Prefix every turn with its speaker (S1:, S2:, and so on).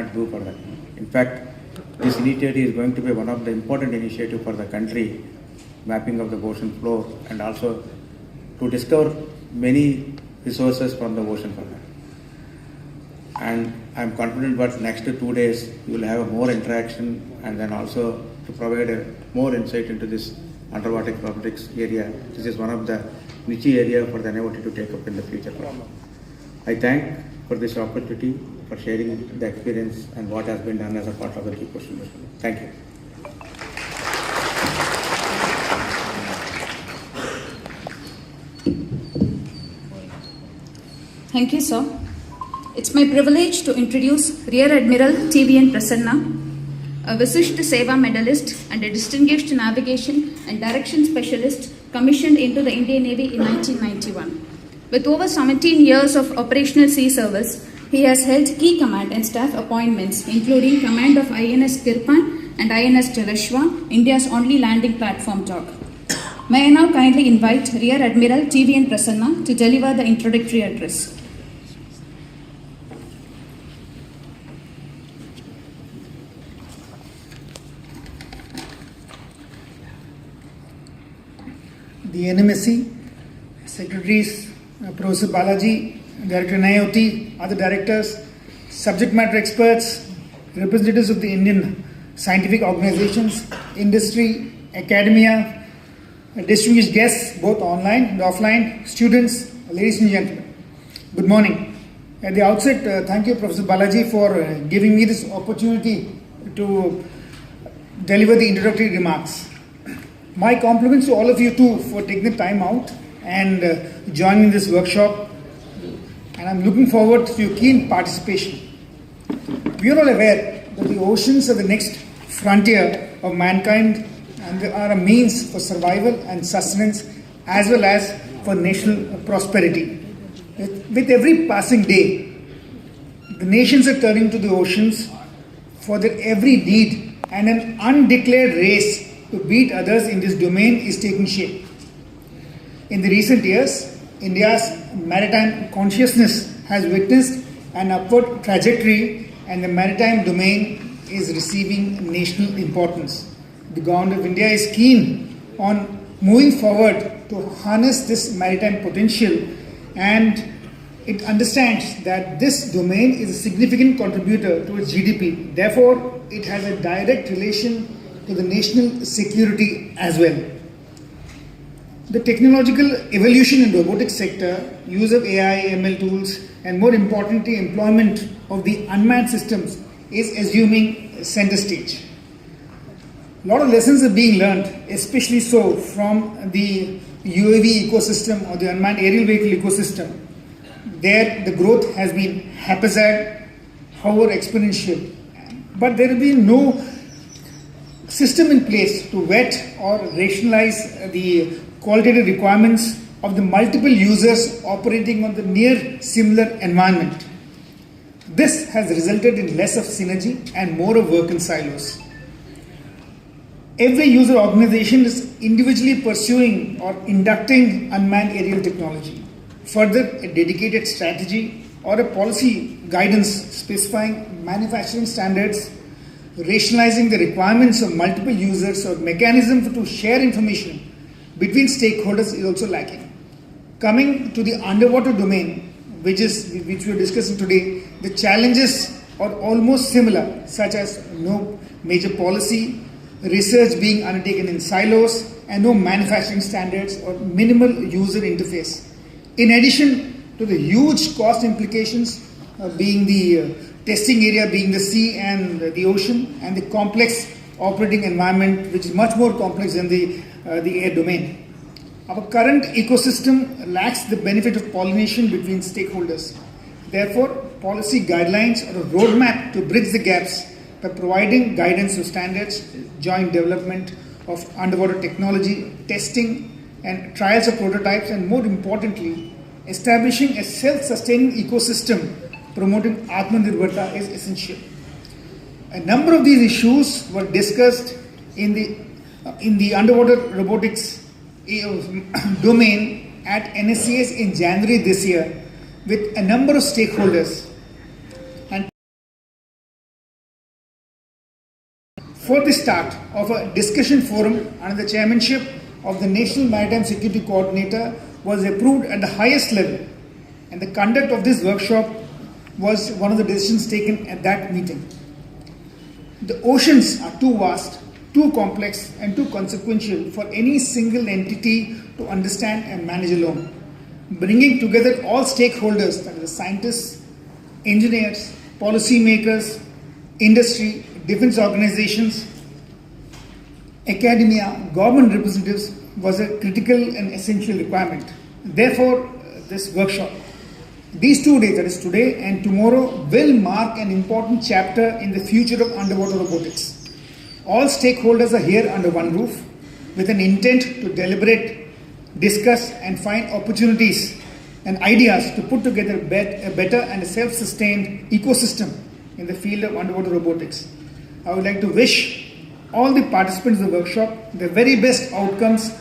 S1: cannot do for that. In fact, this initiative is going to be one of the important initiatives for the country, mapping of the ocean floor and also to discover many resources from the ocean floor. And I am confident that next 2 days you will have more interaction and then also to provide more insight into this underwater robotics area. This is one of the niche area for the NIOT to take up in the future. I thank for this opportunity for sharing the experience and what has been done as a part of the Deep Ocean Mission. Thank you.
S2: Thank you, sir. It's my privilege to introduce Rear Admiral TVN Prasanna, a Vishisht Seva medalist and a distinguished navigation and direction specialist commissioned into the Indian Navy in 1991. With over 17 years of operational sea service, he has held key command and staff appointments, including command of INS Kirpan and INS Jalashwa, India's only landing platform dog. May I now kindly invite Rear Admiral TVN Prasanna to deliver the introductory address.
S3: The NMSC, Secretaries, Professor Balaji, Director NIOT, other directors, subject matter experts, representatives of the Indian scientific organizations, industry, academia, distinguished guests, both online and offline, students, ladies and gentlemen. Good morning. At the outset, thank you, Professor Balaji, for giving me this opportunity to deliver the introductory remarks. My compliments to all of you too for taking the time out and joining this workshop, and I'm looking forward to your keen participation. We are all aware that the oceans are the next frontier of mankind and they are a means for survival and sustenance as well as for national prosperity. With every passing day, the nations are turning to the oceans for their every need, and an undeclared race to beat others in this domain is taking shape. In the recent years, India's maritime consciousness has witnessed an upward trajectory and the maritime domain is receiving national importance. The government of India is keen on moving forward to harness this maritime potential, and it understands that this domain is a significant contributor to its GDP. Therefore, it has a direct relation to the national security as well. The technological evolution in the robotics sector, use of AI, ML tools, and more importantly, employment of the unmanned systems is assuming center stage. A lot of lessons are being learned, especially so from the UAV ecosystem or the unmanned aerial vehicle ecosystem. There, the growth has been haphazard, however exponential, but there will be no system in place to vet or rationalize the qualitative requirements of the multiple users operating on the near similar environment. This has resulted in less of synergy and more of work in silos. Every user organization is individually pursuing or inducting unmanned aerial technology. Further, a dedicated strategy or a policy guidance specifying manufacturing standards, rationalizing the requirements of multiple users or mechanism to share information between stakeholders is also lacking. Coming to the underwater domain, which we are discussing today, the challenges are almost similar, such as no major policy, research being undertaken in silos, and no manufacturing standards or minimal user interface. In addition to the huge cost implications being the testing area being the sea and the ocean, and the complex operating environment, which is much more complex than the air domain. Our current ecosystem lacks the benefit of pollination between stakeholders. Therefore, policy guidelines are a roadmap to bridge the gaps by providing guidance to standards, joint development of underwater technology, testing and trials of prototypes, and more importantly, establishing a self-sustaining ecosystem promoting Atmanirbharta is essential. A number of these issues were discussed in the underwater robotics domain at NSCS in January this year with a number of stakeholders. for the start of a discussion forum under the chairmanship of the National Maritime Security Coordinator was approved at the highest level, and the conduct of this workshop was one of the decisions taken at that meeting. The oceans are too vast, too complex, and too consequential for any single entity to understand and manage alone. Bringing together all stakeholders, that is the scientists, engineers, policymakers, industry, defense organizations, academia, government representatives was a critical and essential requirement. Therefore, this workshop, these 2 days, that is today and tomorrow, will mark an important chapter in the future of underwater robotics. All stakeholders are here under one roof with an intent to deliberate, discuss and find opportunities and ideas to put together a better and a self-sustained ecosystem in the field of underwater robotics. I would like to wish all the participants of the workshop the very best outcomes